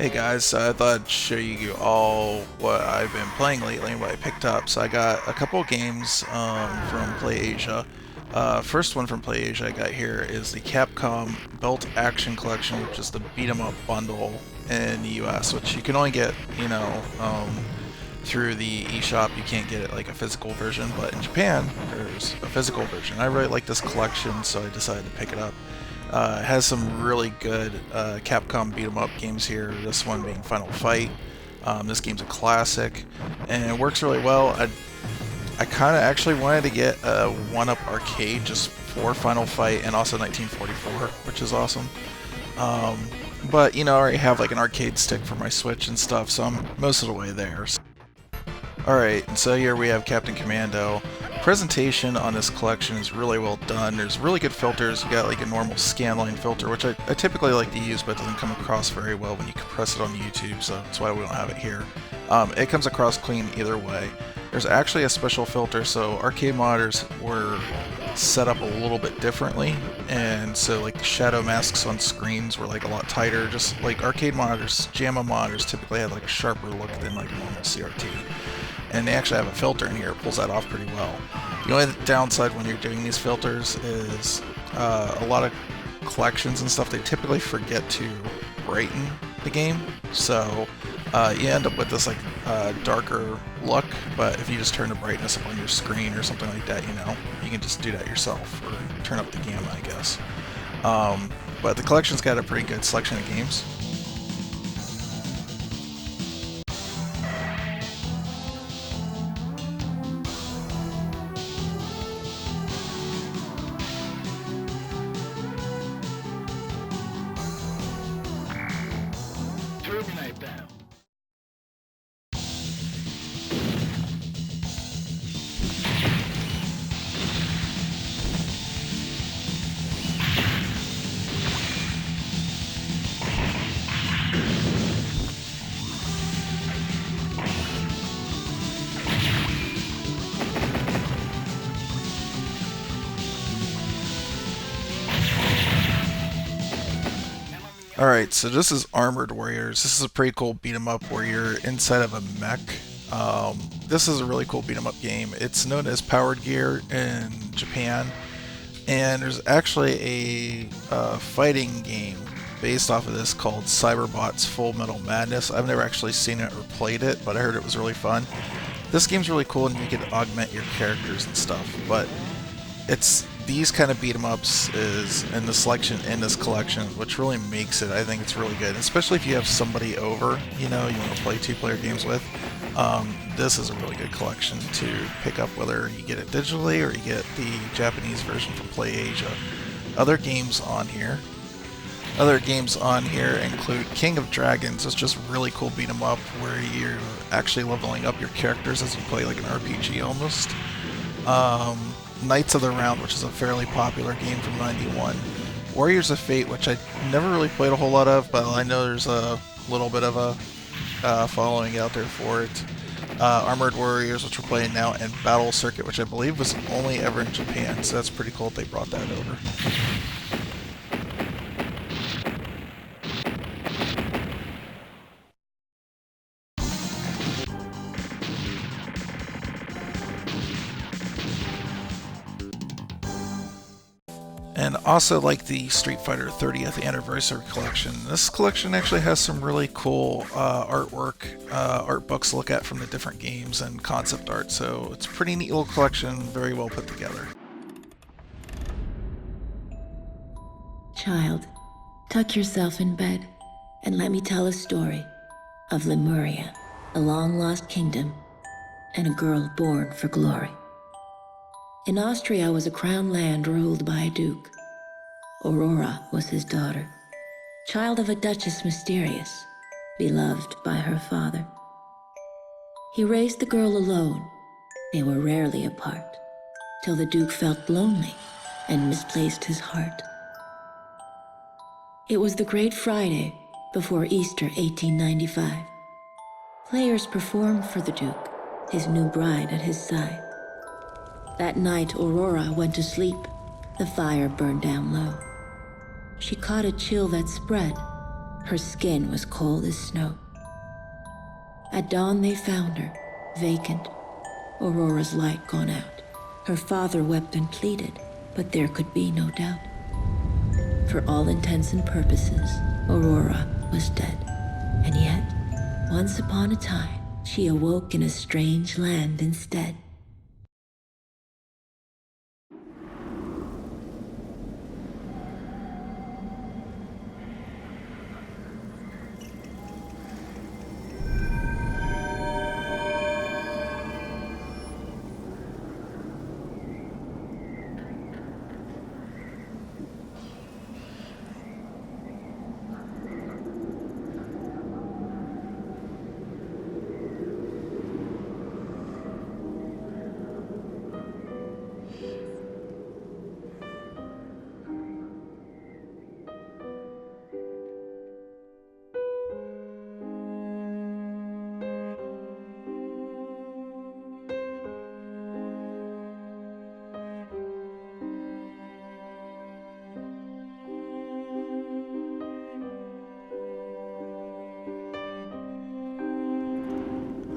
Hey guys, so I thought I'd show you all what I've been playing lately and what I picked up. So I got a couple games from PlayAsia. First one from PlayAsia I got here is the Capcom Belt Action Collection, which is the beat 'em up bundle in the US, which you can only get, through the eShop. You can't get it like a physical version, but in Japan there's a physical version. I really like this collection, so I decided to pick it up. It has some really good Capcom beat 'em up games here. This one being Final Fight. This game's a classic, and it works really well. I kind of actually wanted to get a 1-Up arcade just for Final Fight and also 1944, which is awesome. But I already have like an arcade stick for my Switch and stuff, so I'm most of the way there. Alright, and so here we have Captain Commando. Presentation on this collection is really well done. There's really good filters. You got like a normal scanline filter, which I typically like to use, but it doesn't come across very well when you compress it on YouTube, so that's why we don't have it here. It comes across clean either way. There's actually a special filter, so arcade monitors were set up a little bit differently, and so like the shadow masks on screens were like a lot tighter. Just like arcade monitors, JAMA monitors typically had like a sharper look than like a normal CRT. And they actually have a filter in here, it pulls that off pretty well. The only downside when you're doing these filters is a lot of collections and stuff, they typically forget to brighten the game, so you end up with this like darker look. But if you just turn the brightness up on your screen or something like that, you can just do that yourself, or turn up the gamma, I guess. But the collection's got a pretty good selection of games. Terminate them. Alright, so this is Armored Warriors. This is a pretty cool beat 'em up where you're inside of a mech. This is a really cool beat 'em up game. It's known as Powered Gear in Japan, and there's actually a fighting game based off of this called Cyberbot's Full Metal Madness. I've never actually seen it or played it, but I heard it was really fun. This game's really cool, and you can augment your characters and stuff, but it's these kind of beat 'em ups is in the selection in this collection, which really makes it. I think it's really good, especially if you have somebody over, you want to play two-player games with. This is a really good collection to pick up, whether you get it digitally or you get the Japanese version from PlayAsia. Other games on here include King of Dragons. It's just really cool beat 'em up where you're actually leveling up your characters as you play like an RPG almost. Knights of the Round, which is a fairly popular game from '91. Warriors of Fate, which I never really played a whole lot of, but I know there's a little bit of a following out there for it. Armored Warriors, which we're playing now, and Battle Circuit, which I believe was only ever in Japan, so that's pretty cool that they brought that over. And also like the Street Fighter 30th Anniversary Collection. This collection actually has some really cool artwork, art books to look at from the different games and concept art, so it's a pretty neat little collection, very well put together. Child, tuck yourself in bed and let me tell a story of Lemuria, a long-lost kingdom, and a girl born for glory. In Austria was a crown land ruled by a duke. Aurora was his daughter, child of a duchess mysterious, beloved by her father. He raised the girl alone. They were rarely apart, till the duke felt lonely and misplaced his heart. It was the Great Friday before Easter 1895. Players performed for the duke, his new bride at his side. That night, Aurora went to sleep. The fire burned down low. She caught a chill that spread. Her skin was cold as snow. At dawn they found her, vacant, Aurora's light gone out. Her father wept and pleaded, but there could be no doubt. For all intents and purposes, Aurora was dead. And yet, once upon a time, she awoke in a strange land instead.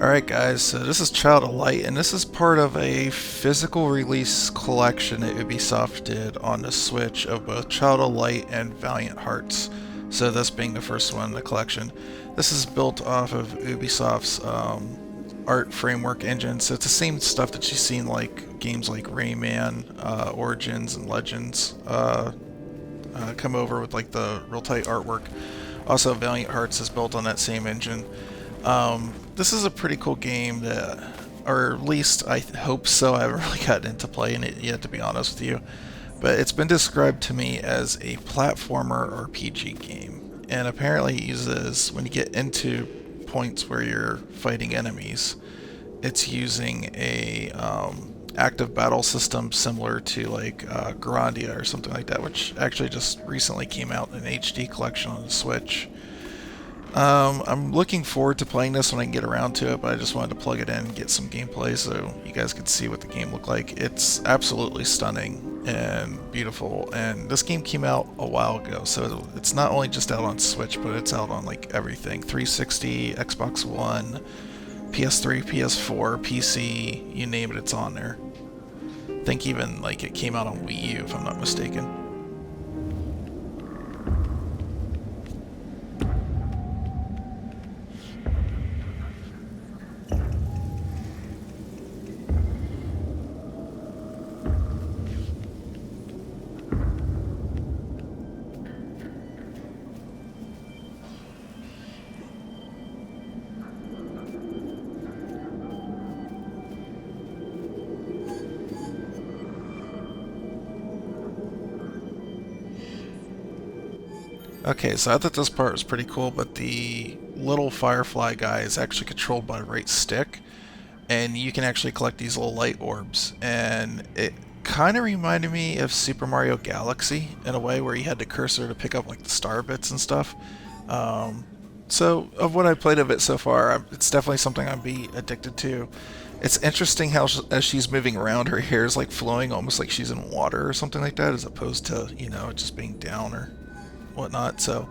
Alright guys, so this is Child of Light, and this is part of a physical release collection that Ubisoft did on the Switch of both Child of Light and Valiant Hearts. So this being the first one in the collection. This is built off of Ubisoft's art framework engine, so it's the same stuff that you've seen like games like Rayman, Origins, and Legends come over with like the real tight artwork. Also, Valiant Hearts is built on that same engine. This is a pretty cool game that, or at least I hope so. I haven't really gotten into playing it yet, to be honest with you. But it's been described to me as a platformer RPG game. And apparently it uses, when you get into points where you're fighting enemies, it's using a active battle system similar to like Grandia or something like that, which actually just recently came out in an HD collection on the Switch. I'm looking forward to playing this when I can get around to it, but I just wanted to plug it in and get some gameplay so you guys could see what the game looked like. It's absolutely stunning and beautiful, and this game came out a while ago, so it's not only just out on Switch, but it's out on like everything. 360, Xbox One, PS3, PS4, PC, you name it, it's on there. I think even like it came out on Wii U, if I'm not mistaken. Okay, so I thought this part was pretty cool, but the little firefly guy is actually controlled by the right stick, and you can actually collect these little light orbs, and it kind of reminded me of Super Mario Galaxy in a way where you had the cursor to pick up like the star bits and stuff. So of what I played of it so far, it's definitely something I'd be addicted to. It's interesting how as she's moving around, her hair is like flowing almost like she's in water or something like that, as opposed to, you know, just being down or whatnot. So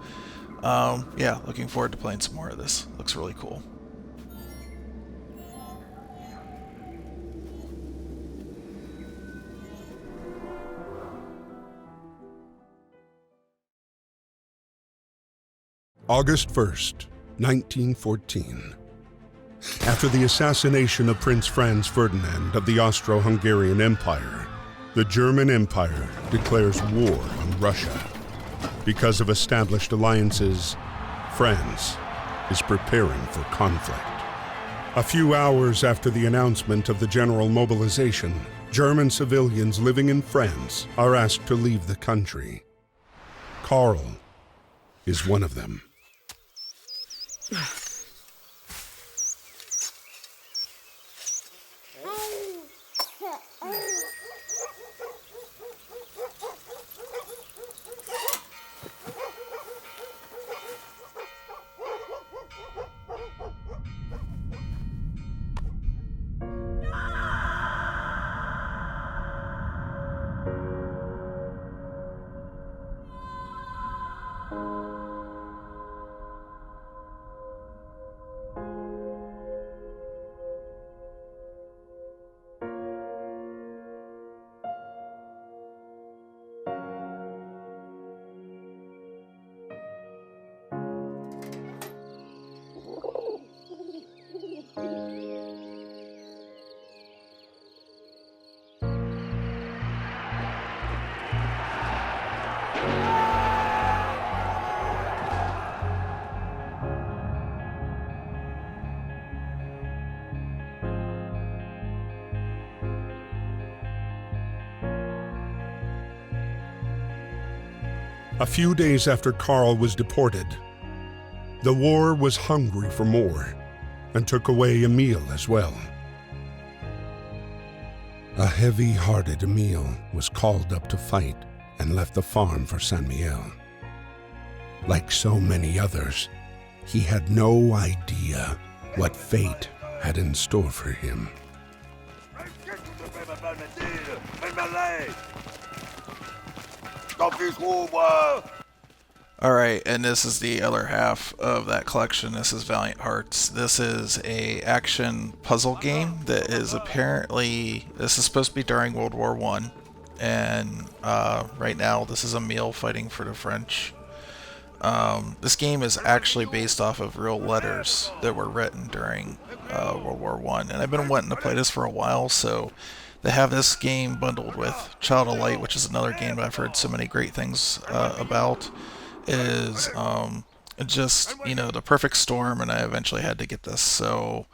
yeah, looking forward to playing some more of this. Looks really cool. August 1st, 1914. After the assassination of Prince Franz Ferdinand of the Austro-Hungarian Empire, the German Empire declares war on Russia. Because of established alliances, France is preparing for conflict. A few hours after the announcement of the general mobilization, German civilians living in France are asked to leave the country. Karl is one of them. A few days after Karl was deported, the war was hungry for more and took away Emil as well. A heavy-hearted Emil was called up to fight and left the farm for San Miguel. Like so many others, he had no idea what fate had in store for him. Alright, and this is the other half of that collection. This is Valiant Hearts. This is a action puzzle game that is apparently, this is supposed to be during World War I, and right now this is Emile fighting for the French. This game is actually based off of real letters that were written during World War I, and I've been wanting to play this for a while, so they have this game bundled with Child of Light, which is another game that I've heard so many great things about. Is just, you know, the perfect storm, and I eventually had to get this. So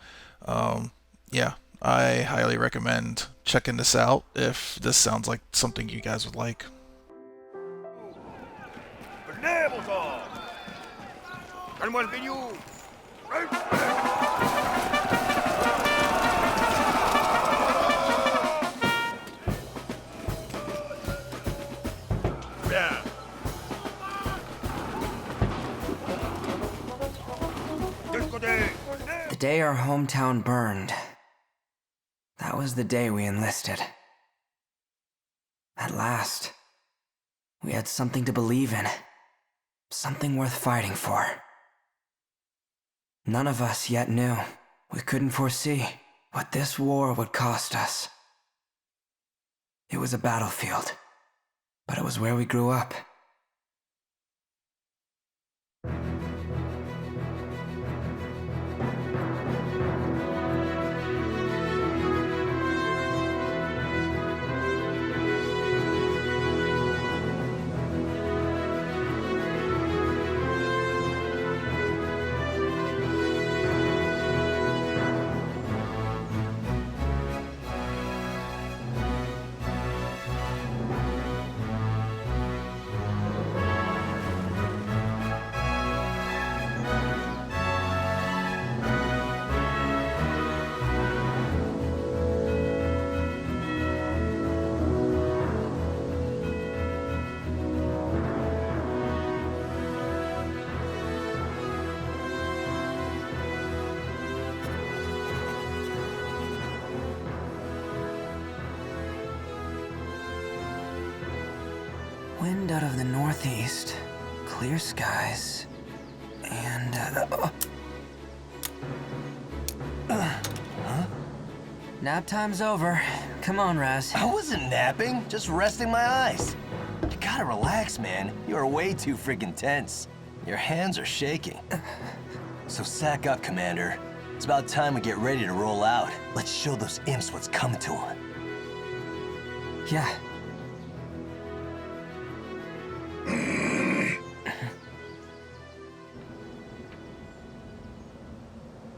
yeah, I highly recommend checking this out if this sounds like something you guys would like. The day our hometown burned, that was the day we enlisted. At last, we had something to believe in, something worth fighting for. None of us yet knew, we couldn't foresee what this war would cost us. It was a battlefield, but it was where we grew up. Wind out of the northeast, clear skies, and nap time's over. Come on, Raz. I wasn't napping, just resting my eyes. You gotta relax, man. You are way too freaking tense. Your hands are shaking. So sack up, Commander. It's about time we get ready to roll out. Let's show those imps what's coming to them. Yeah.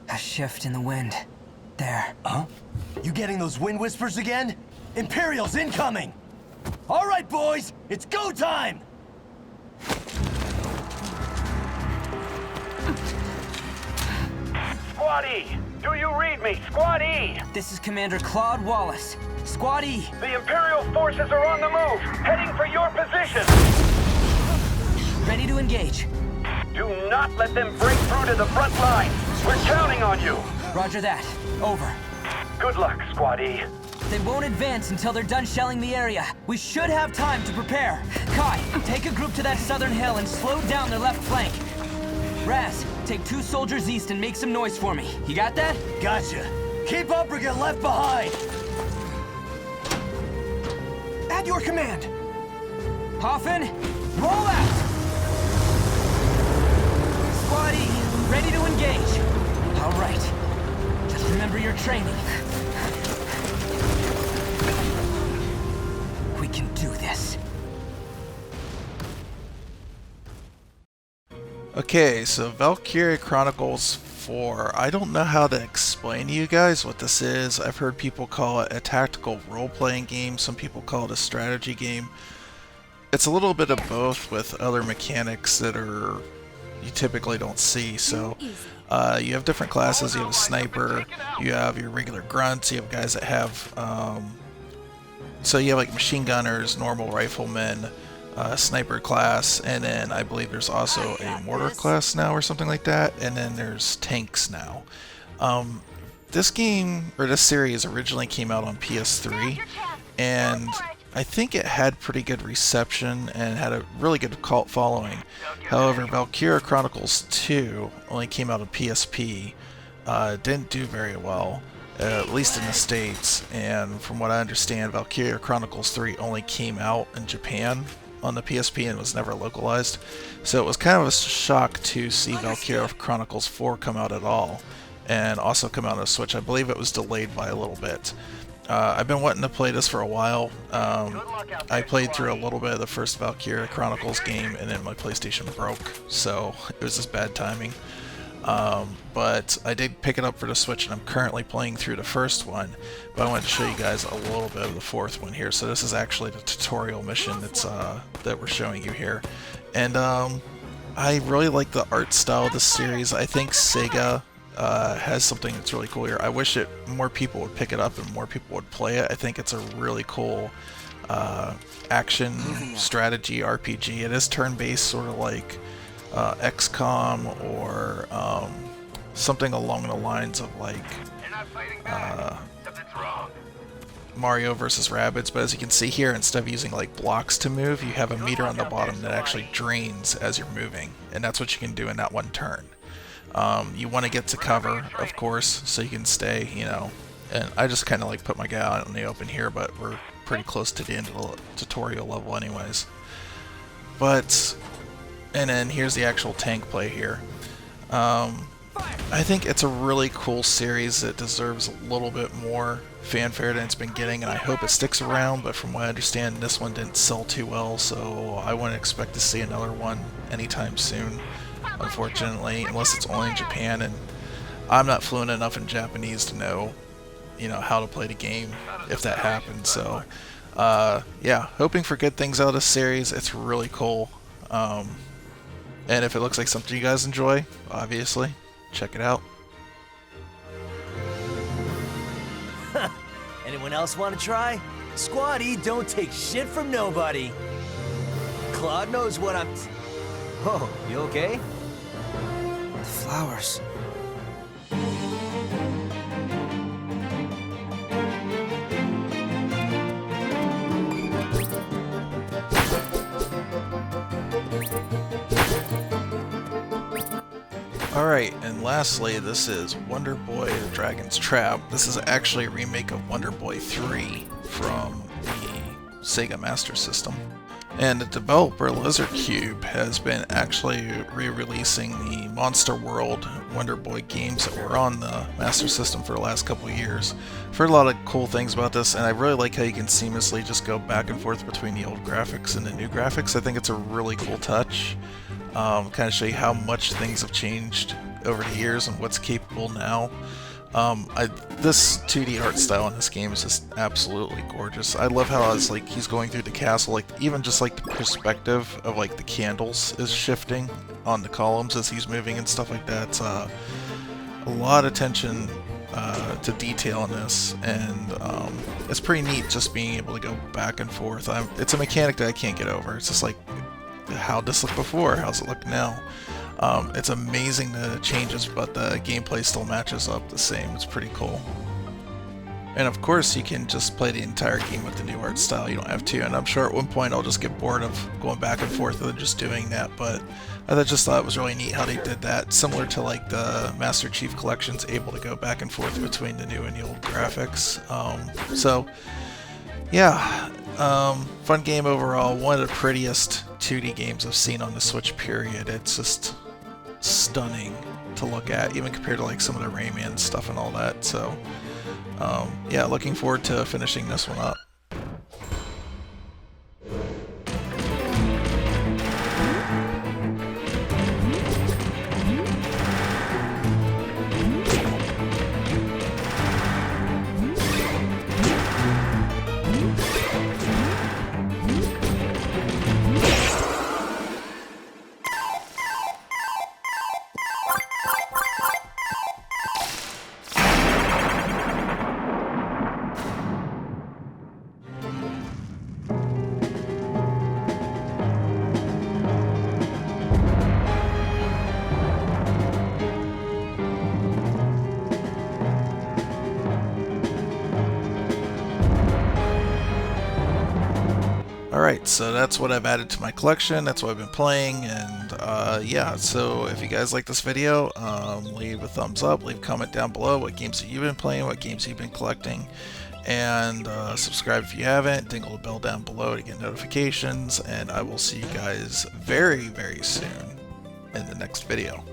A shift in the wind. There. Huh? You getting those wind whispers again? Imperials incoming! All right, boys, it's go time! Squad E, do you read me? Squad E! This is Commander Claude Wallace. Squad E! The Imperial forces are on the move, heading for your position! Ready to engage. Do not let them break through to the front line. We're counting on you. Roger that. Over. Good luck, Squad E. They won't advance until they're done shelling the area. We should have time to prepare. Kai, take a group to that southern hill and slow down their left flank. Raz, take 2 soldiers east and make some noise for me. You got that? Gotcha. Keep up or get left behind. At your command. Hoffman, roll out! Squad E, ready to engage. All right. Just remember your training. We can do this. Okay, so Valkyria Chronicles 4. I don't know how to explain to you guys what this is. I've heard people call it a tactical role-playing game. Some people call it a strategy game. it's a little bit of both with other mechanics that are you typically don't see. So you have different classes. You have a sniper, you have your regular grunts, you have guys that have so you have like machine gunners, normal riflemen, sniper class, and then I believe there's also a mortar class now or something like that, and then there's tanks now. This game, or this series, originally came out on PS3, and I think it had pretty good reception and had a really good cult following. However, Valkyria Chronicles 2 only came out on PSP, didn't do very well, at least in the States, and from what I understand, Valkyria Chronicles 3 only came out in Japan on the PSP and was never localized. So it was kind of a shock to see Valkyria Chronicles 4 come out at all, and also come out on Switch. I believe it was delayed by a little bit. I've been wanting to play this for a while. I played through a little bit of the first Valkyria Chronicles game, and then my PlayStation broke, so it was just bad timing. But I did pick it up for the Switch, and I'm currently playing through the first one, but I wanted to show you guys a little bit of the fourth one here. So this is actually the tutorial mission that's that we're showing you here, and I really like the art style of this series. I think Sega has something that's really cool here. I wish more people would pick it up and more people would play it. I think it's a really cool action strategy RPG. It is turn-based, sort of like XCOM or something along the lines of like Mario vs. Rabbids, but as you can see here, instead of using like blocks to move, you have a meter on the bottom that actually drains as you're moving, and that's what you can do in that one turn. You want to get to cover, of course, so you can stay, you know, and I just kind of like put my guy out in the open here, but we're pretty close to the end of the tutorial level anyways. But, and then here's the actual tank play here. I think it's a really cool series that deserves a little bit more fanfare than it's been getting, and I hope it sticks around, but from what I understand, this one didn't sell too well, so I wouldn't expect to see another one anytime soon, unfortunately, unless it's only in Japan, and I'm not fluent enough in Japanese to know, you know, how to play the game if that happens. So yeah, hoping for good things out of this series. It's really cool, and if it looks like something you guys enjoy, obviously check it out. Anyone else want to try? Squad E don't take shit from nobody. Claude knows what I'm... Oh, you okay? The flowers. Alright, and lastly, this is Wonder Boy The Dragon's Trap. This is actually a remake of Wonder Boy 3 from the Sega Master System. And the developer, Lizard Cube, has been actually re-releasing the Monster World Wonder Boy games that were on the Master System for the last couple of years. I've heard a lot of cool things about this, and I really like how you can seamlessly just go back and forth between the old graphics and the new graphics. I think it's a really cool touch. Kind of show you how much things have changed over the years and what's capable now. This 2D art style in this game is just absolutely gorgeous. I love how it's like he's going through the castle, like even just like the perspective of like the candles is shifting on the columns as he's moving and stuff like that. It's a lot of attention to detail in this, and it's pretty neat just being able to go back and forth. It's a mechanic that I can't get over. It's just like, how'd this look before? How's it look now? It's amazing the changes, but the gameplay still matches up the same. It's pretty cool. And of course, you can just play the entire game with the new art style. You don't have to, and I'm sure at one point I'll just get bored of going back and forth and just doing that, but I just thought it was really neat how they did that. Similar to like the Master Chief Collection's able to go back and forth between the new and the old graphics. So, yeah. Fun game overall. One of the prettiest 2D games I've seen on the Switch, period. It's just stunning to look at, even compared to like some of the Rayman stuff and all that. So, yeah, looking forward to finishing this one up. Alright, so that's what I've added to my collection, that's what I've been playing, and yeah, so if you guys like this video, leave a thumbs up, leave a comment down below what games have you been playing, what games you've been collecting, and subscribe if you haven't, dingle the bell down below to get notifications, and I will see you guys very, very soon in the next video.